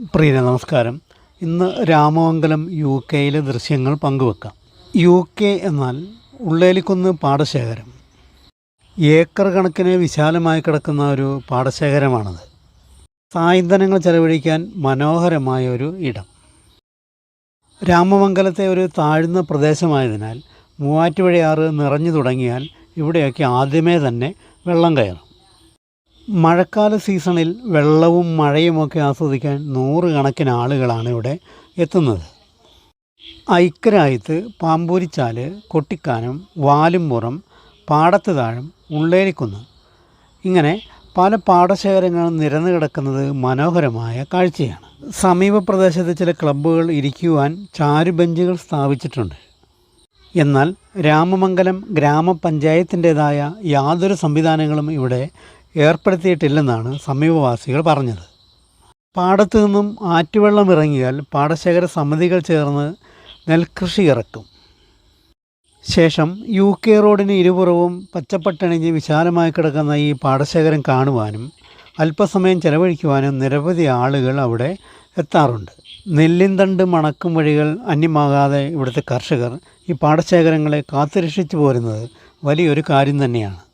പ്രിയരെ നമസ്കാരം. ഇന്ന് രാമമംഗലം UK ദൃശ്യങ്ങൾ പങ്കുവെക്കാം. UK എന്നാൽ ഉള്ളേലിക്കുന്ന് പാടശേഖരം. ഏക്കർ കണക്കിന് വിശാലമായി കിടക്കുന്ന ഒരു പാടശേഖരമാണത്. സായന്തനങ്ങൾ ചെലവഴിക്കാൻ മനോഹരമായ ഒരു ഇടം. രാമമംഗലത്തെ ഒരു താഴ്ന്ന പ്രദേശമായതിനാൽ മൂവാറ്റുപുഴയാറ് നിറഞ്ഞു തുടങ്ങിയാൽ ഇവിടെയൊക്കെ ആദ്യമേ തന്നെ വെള്ളം കയറും. മഴക്കാല സീസണിൽ വെള്ളവും മഴയുമൊക്കെ ആസ്വദിക്കാൻ നൂറുകണക്കിന് ആളുകളാണ് ഇവിടെ എത്തുന്നത്. ഐക്കരായത്ത്, പാമ്പൂരിച്ചാല്, കൊട്ടിക്കാനം, വാലുംപുറം, പാടത്ത് താഴം, ഉള്ളേലിക്കുന്ന് ഇങ്ങനെ പല പാടശേഖരങ്ങളും നിരന്നു കിടക്കുന്നത് മനോഹരമായ കാഴ്ചയാണ്. സമീപ പ്രദേശത്ത് ചില ക്ലബ്ബുകൾ ഇരിക്കുവാൻ ചാരുബെഞ്ചുകൾ സ്ഥാപിച്ചിട്ടുണ്ട്. എന്നാൽ രാമമംഗലം ഗ്രാമപഞ്ചായത്തിൻ്റേതായ യാതൊരു സംവിധാനങ്ങളും ഇവിടെ ഏർപ്പെടുത്തിയിട്ടില്ലെന്നാണ് സമീപവാസികൾ പറഞ്ഞത്. പാടത്തു നിന്നും ആറ്റുവെള്ളം ഇറങ്ങിയാൽ പാടശേഖര സമിതികൾ ചേർന്ന് നെൽകൃഷി ഇറക്കും. ശേഷം UK റോഡിന് ഇരുപുറവും പച്ചപ്പട്ടണിഞ്ഞ് വിശാലമായി കിടക്കുന്ന ഈ പാടശേഖരം കാണുവാനും അല്പസമയം ചെലവഴിക്കുവാനും നിരവധി ആളുകൾ അവിടെ എത്താറുണ്ട്. നെല്ലിൻതണ്ട് മണക്കും വഴികൾ അന്യമാകാതെ ഇവിടുത്തെ കർഷകർ ഈ പാടശേഖരങ്ങളെ കാത്തുരക്ഷിച്ചു പോരുന്നത് വലിയൊരു കാര്യം തന്നെയാണ്.